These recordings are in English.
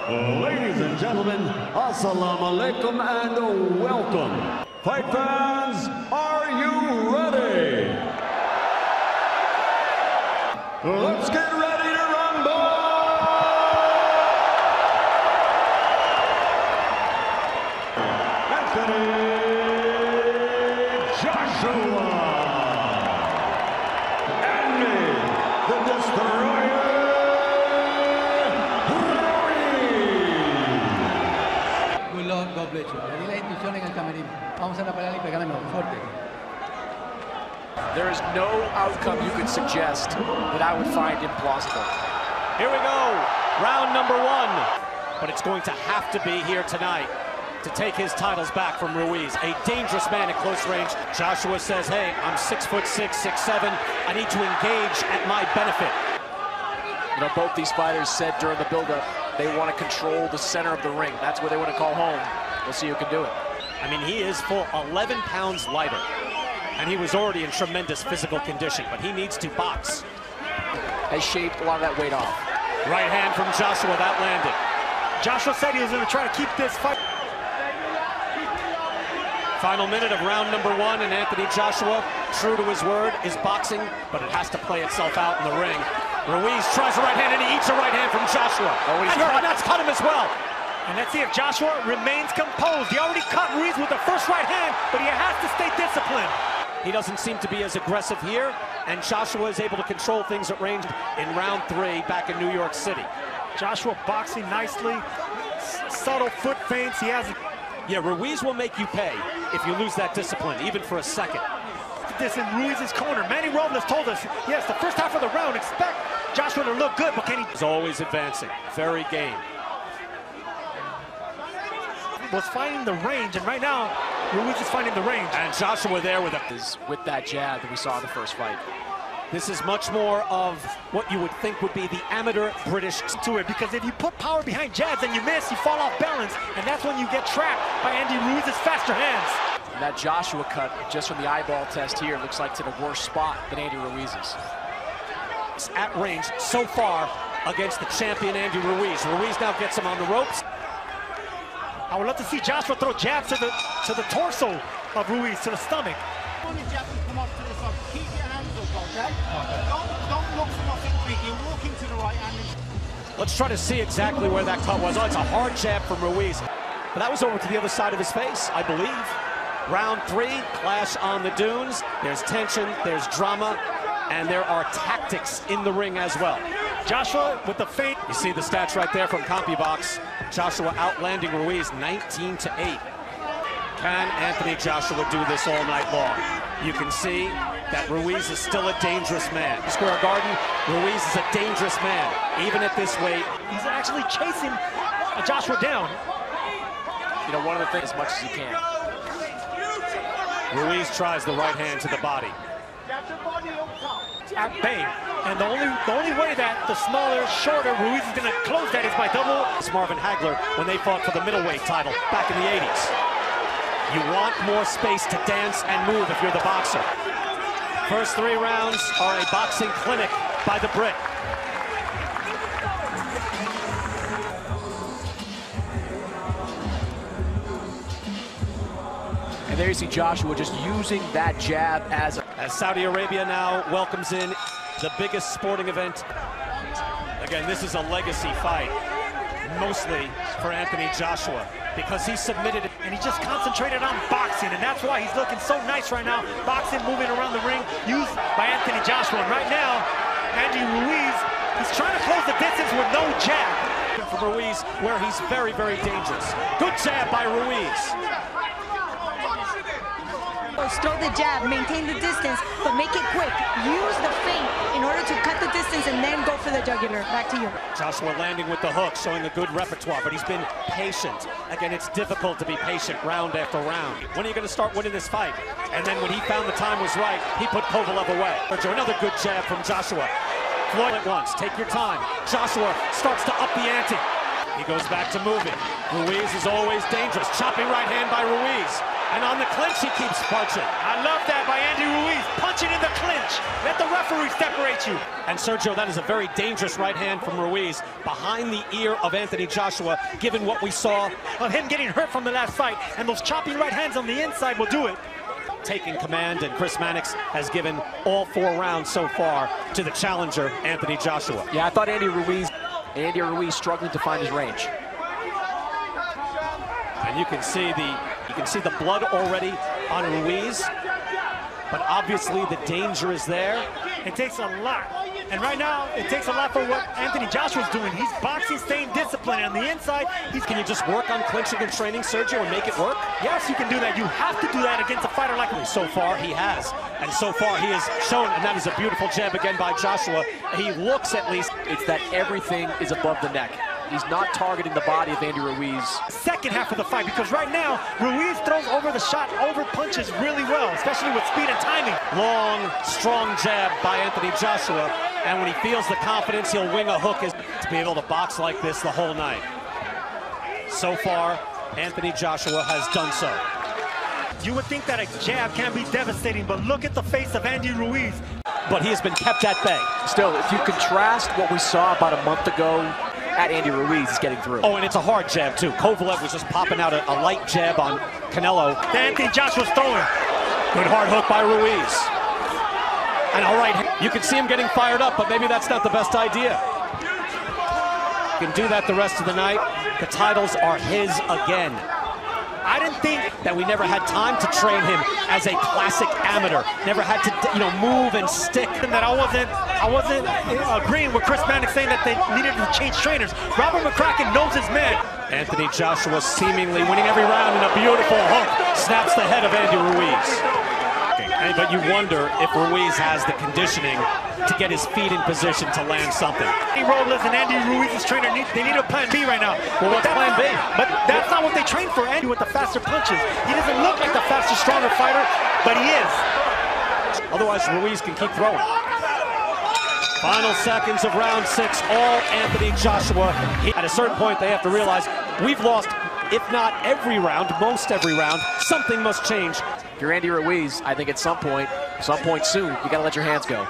Ladies and gentlemen, assalamu alaikum and welcome. Fight fans, are you ready? Let's get ready to rumble! Anthony Joshua and me, the Destroyer. God bless you. Le di la instrucción en el camerino. Vamos a la pelea y pegaremos fuerte. There is no outcome you could suggest that I would find implausible. Here we go, round number one. But it's going to have to be here tonight to take his titles back from Ruiz. A dangerous man at close range. Joshua says, hey, I'm 6'6", 6'7". I need to engage at my benefit. You know, both these fighters said during the build-up they want to control the center of the ring. That's where they want to call home. We'll see who can do it. I mean, he is full 11 pounds lighter, and he was already in tremendous physical condition, but he needs to box. Has shaved a lot of that weight off. Right hand from Joshua, that landed. Joshua said he was going to try to keep this fight. Final minute of round number one, and Anthony Joshua, true to his word, is boxing, but it has to play itself out in the ring. Ruiz tries a right hand, and he eats a right hand from Joshua. Oh, he's and that's cut him as well. And let's see if Joshua remains composed. He already cut Ruiz with the first right hand, but he has to stay disciplined. He doesn't seem to be as aggressive here, and Joshua is able to control things at range in round three back in New York City. Joshua boxing nicely, subtle foot feints. He has. Yeah, Ruiz will make you pay if you lose that discipline, even for a second. This in Ruiz's corner. Manny Robles told us, yes, the first half of the round, expect Joshua to look good, but can he? He's always advancing, very game. Was finding the range, and right now, Ruiz is finding the range. And Joshua there with that jab that we saw in the first fight. This is much more of what you would think would be the amateur British to it, because if you put power behind jabs and you miss, you fall off balance, and that's when you get trapped by Andy Ruiz's faster hands. And that Joshua cut, just from the eyeball test here, looks like to the worst spot than Andy Ruiz's. At range so far against the champion Andy Ruiz. Ruiz now gets him on the ropes. I would love to see Joshua throw jabs to the torso of Ruiz, to the stomach. When the jab will come off to the side, keep your hands up, okay? Don't look for nothing big. You're walking to the right hand. Let's try to see exactly where that cut was. Oh, it's a hard jab from Ruiz. But that was over to the other side of his face, I believe. Round three, clash on the dunes. There's tension, there's drama, and there are tactics in the ring as well. Joshua with the feint. You see the stats right there from CompuBox. Joshua outlanding Ruiz 19-8. Can Anthony Joshua do this all night long? You can see that Ruiz is still a dangerous man. Square Garden, Ruiz is a dangerous man, even at this weight. He's actually chasing Joshua down. You know, one of the things as much as he can. Ruiz tries the right hand to the body. At bay. And the only way that the smaller, shorter Ruiz is going to close that is by double. It's Marvin Hagler when they fought for the middleweight title back in the 80s. You want more space to dance and move if you're the boxer. First three rounds are a boxing clinic by the Brit. And there you see Joshua just using that jab as Saudi Arabia now welcomes in the biggest sporting event. Again, this is a legacy fight, mostly for Anthony Joshua, because he submitted it. And he just concentrated on boxing, and that's why he's looking so nice right now. Boxing, moving around the ring, used by Anthony Joshua. And right now, Andy Ruiz, he's trying to close the distance with no jab. For Ruiz, where he's very, very dangerous. Good jab by Ruiz. Throw the jab, maintain the distance, but make it quick. Use the feint in order to cut the distance and then go for the jugular. Back to you. Joshua landing with the hook, showing a good repertoire, but he's been patient. Again, it's difficult to be patient round after round. When are you going to start winning this fight? And then when he found the time was right, he put Kovalev away. Another good jab from Joshua. Floyd at once, take your time. Joshua starts to up the ante. He goes back to moving. Ruiz is always dangerous. Chopping right hand by Ruiz. And on the clinch, he keeps punching. I love that by Andy Ruiz, punching in the clinch. Let the referee separate you. And Sergio, that is a very dangerous right hand from Ruiz behind the ear of Anthony Joshua, given what we saw Of him getting hurt from the last fight, and those chopping right hands on the inside will do it. taking command, and Chris Mannix has given all 4 rounds so far to the challenger, Anthony Joshua. Yeah, I thought Andy Ruiz struggling to find his range. And you can see the blood already on Ruiz, but obviously the danger is there. It takes a lot. And right now, it takes a lot for what Anthony Joshua's doing. He's boxing, staying disciplined. On the inside, Can you just work on clinching and training, Sergio, and make it work? Yes, you can do that. You have to do that against a fighter like him. So far, he has. And so far, he has shown, and that is a beautiful jab again by Joshua. He looks at least. It's that everything is above the neck. He's not targeting the body of Andy Ruiz. Second half of the fight, because right now, Ruiz throws over the shot, over punches really well, especially with speed and timing. Long, strong jab by Anthony Joshua. And when he feels the confidence, he'll wing a hook to be able to box like this the whole night. So far, Anthony Joshua has done so. You would think that a jab can be devastating, but look at the face of Andy Ruiz. But he has been kept at bay. Still, if you contrast what we saw about a month ago at Andy Ruiz, is getting through. Oh, and it's a hard jab, too. Kovalev was just popping out a light jab on Canelo. Anthony Joshua's throwing. Good hard hook by Ruiz. And all right, you can see him getting fired up, but maybe that's not the best idea. You can do that the rest of the night. The titles are his again. I didn't think That we never had time to train him as a classic amateur. Never had to, move and stick. that I wasn't agreeing with Chris Mannix saying that they needed to change trainers. Robert McCracken knows his man. Anthony Joshua seemingly winning every round in a beautiful hook. Snaps the head of Andy Ruiz. But you wonder if Ruiz has the conditioning to get his feet in position to land something. Robles and Andy Ruiz's trainer, they need a plan B right now. Well, what's plan B? But that's not what they train for, Andy, with the faster punches. He doesn't look like the faster, stronger fighter, but he is. Otherwise, Ruiz can keep throwing. Final seconds of round 6, all Anthony Joshua. At a certain point, they have to realize we've lost, if not every round, most every round. Something must change. If you're Andy Ruiz, I think at some point soon, you got to let your hands go.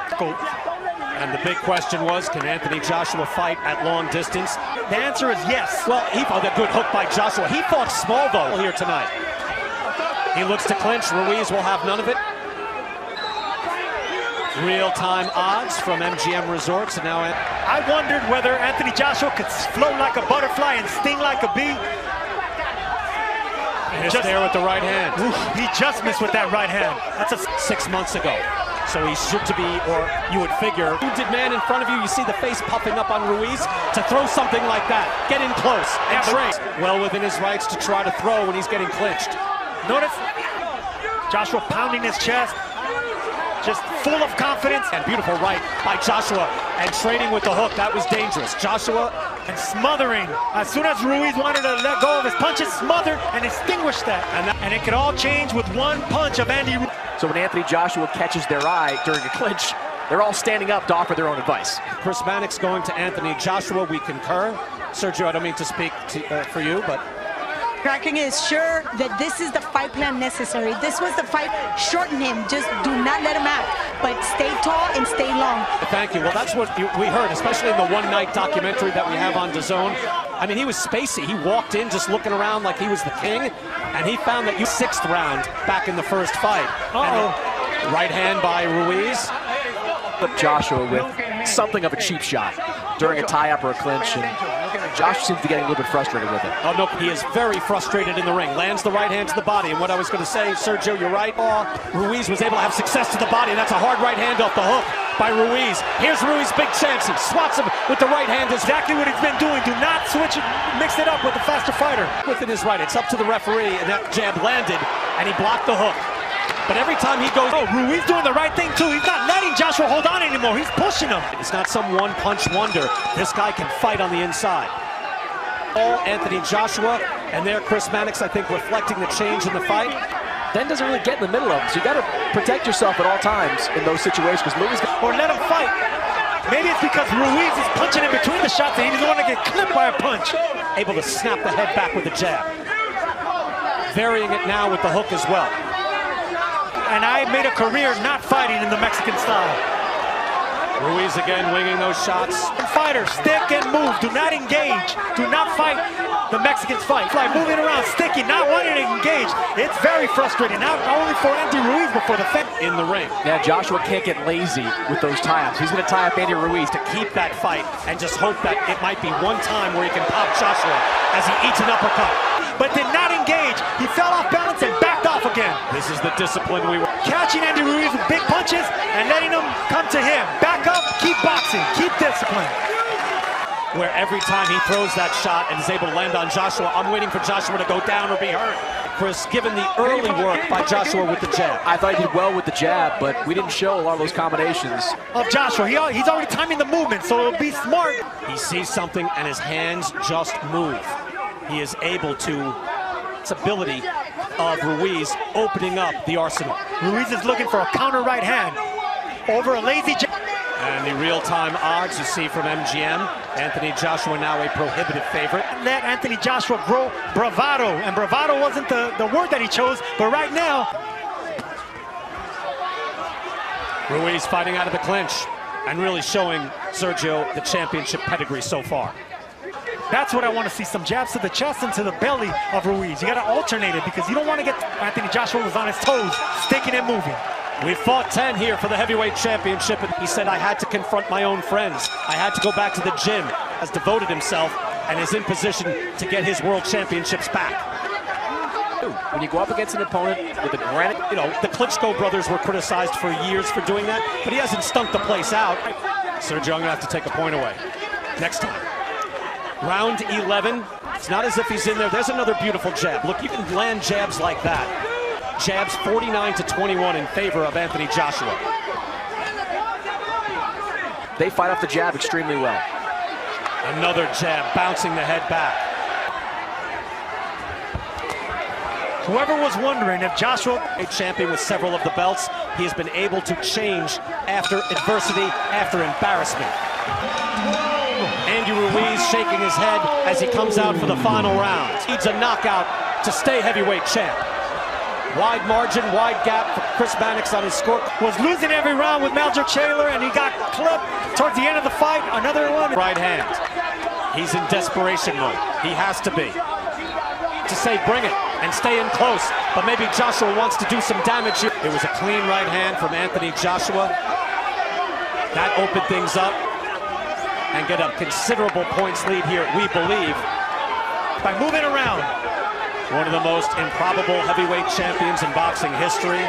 And the big question was, can Anthony Joshua fight at long distance? The answer is yes. Well, he fought a good hook by Joshua. He fought small, though, here tonight. He looks to clinch. Ruiz will have none of it. Real-time odds from MGM Resorts. And now I wondered whether Anthony Joshua could float like a butterfly and sting like a bee. just there with the right hand. Oof, he just missed with that right hand. That's a 6 months ago. So he should be, or you would figure, wounded man in front of you, you see the face puffing up on Ruiz, to throw something like that, get in close, and train. Well within his rights to try to throw when he's getting clinched. Notice Joshua pounding his chest, just full of confidence. And beautiful right by Joshua, and trading with the hook, that was dangerous. Joshua and smothering. As soon as Ruiz wanted to let go of his punches, smothered and extinguished that. And it could all change with one punch of Andy Ruiz. So when Anthony Joshua catches their eye during a clinch, they're all standing up to offer their own advice. Chris Mannix going to Anthony Joshua, we concur. Sergio, I don't mean to speak for you, but Kraken is sure that this is the fight plan necessary. This was the fight. Shorten him. Just do not let him out. But stay tall and stay long. Thank you. Well, that's what we heard, especially in the one-night documentary that we have on DAZN. I mean, he was spacey. He walked in just looking around like he was the king, and he found that 6th round back in the first fight. Right hand by Ruiz. But Joshua with something of a cheap shot during a tie-up or a clinch, and Josh seems to be getting a little bit frustrated with it. Oh, no, he is very frustrated in the ring. Lands the right hand to the body, and what I was going to say, Sergio, you're right. Ruiz was able to have success to the body, and that's a hard right hand off the hook by Ruiz. Here's Ruiz, big chance. He swats him with the right hand. Exactly what he's been doing. Do not switch it, mix it up with the faster fighter. Within his right, it's up to the referee, and that jab landed, and he blocked the hook. But every time he goes, Ruiz doing the right thing too. He's not letting Joshua hold on anymore. He's pushing him. It's not some one-punch wonder. This guy can fight on the inside. All Anthony Joshua, and there Chris Mannix, I think, reflecting the change in the fight. Then doesn't really get in the middle of them, so you got to protect yourself at all times in those situations, because Ruiz or let him fight. Maybe it's because Ruiz is punching in between the shots and he doesn't want to get clipped by a punch. Able to snap the head back with a jab. varying it now with the hook as well. And I made a career not fighting in the Mexican style. Ruiz again winging those shots. Fighters, stick and move. Do not engage. Do not fight the Mexicans fight. Like moving around, sticking, not wanting to engage. It's very frustrating, not only for Andy Ruiz, but for the fans in the ring. Yeah, Joshua can't get lazy with those tie-ups. He's going to tie up Andy Ruiz to Keep that fight and just hope that it might be one time where he can pop Joshua as he eats an uppercut. but did not engage. He fell off balance and backed off again. This is the discipline we were Catching Andy Ruiz with big punches and letting them come to him. Back up, keep boxing, keep discipline. Where every time he throws that shot and is able to land on Joshua, I'm waiting for Joshua to go down or be hurt. Chris, given the early work by Joshua with the jab. I thought he did well with the jab, but we didn't show a lot of those combinations. Of Joshua, he's already timing the movement, so it'll be smart. He sees something and his hands just move. He is able to, it's ability of Ruiz opening up the arsenal. Ruiz is looking for a counter right hand over a lazy jab. And the real-time odds you see from MGM, Anthony Joshua now a prohibitive favorite. Let Anthony Joshua grow bravado, and bravado wasn't the word that he chose, but right now, Ruiz fighting out of the clinch and really showing Sergio the championship pedigree so far. that's what I want to see, some jabs to the chest and to the belly of Ruiz. You got to alternate it because you don't want to get Anthony Joshua was on his toes, sticking and moving. We fought 10 here for the heavyweight championship, and he said, I had to confront my own friends. I had to go back to the gym, has devoted himself, and is in position to get his world championships back. When you go up against an opponent with a granite, You know, the Klitschko brothers were criticized for years for doing that, but he hasn't stunk the place out. Sergio, I'm gonna have to take a point away next time. Round 11, it's not as if he's in there. There's another beautiful jab. Look, you can land jabs like that. Jabs 49-21 in favor of Anthony Joshua. they fight off the jab extremely well. Another jab, bouncing the head back. Whoever was wondering if Joshua, A champion with several of the belts, he has been able to change after adversity, after embarrassment. Andy Ruiz shaking his head as he comes out for the final round. Needs a knockout to stay heavyweight champ. Wide margin, wide gap for Chris Mannix on his score. was losing every round with Maldrick Shaler, and he got clipped towards the end of the fight. Another one. Right hand. He's in desperation mode. He has to be. To say bring it and stay in close, but maybe Joshua wants to do some damage here. It was a clean right hand from Anthony Joshua. That opened things up and get a considerable points lead here, we believe. By moving around. One of the most improbable heavyweight champions in boxing history,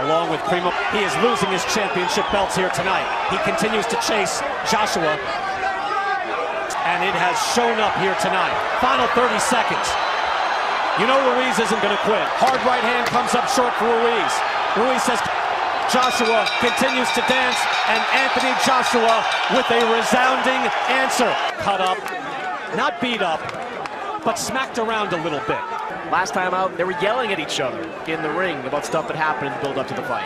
along with Primo. He is losing his championship belts here tonight. He continues to chase Joshua, and it has shown up here tonight. Final 30 seconds. You know Ruiz isn't going to quit. Hard right hand comes up short for Ruiz. Ruiz says Joshua continues to dance, and Anthony Joshua with a resounding answer. Cut up, not beat up, but smacked around a little bit. Last time out, they were yelling at each other in the ring about stuff that happened in the build-up to the fight.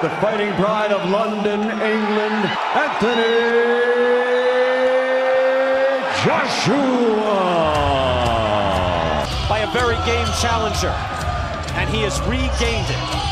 The fighting pride of London, England, Anthony Joshua. By a very game challenger, and he has regained it.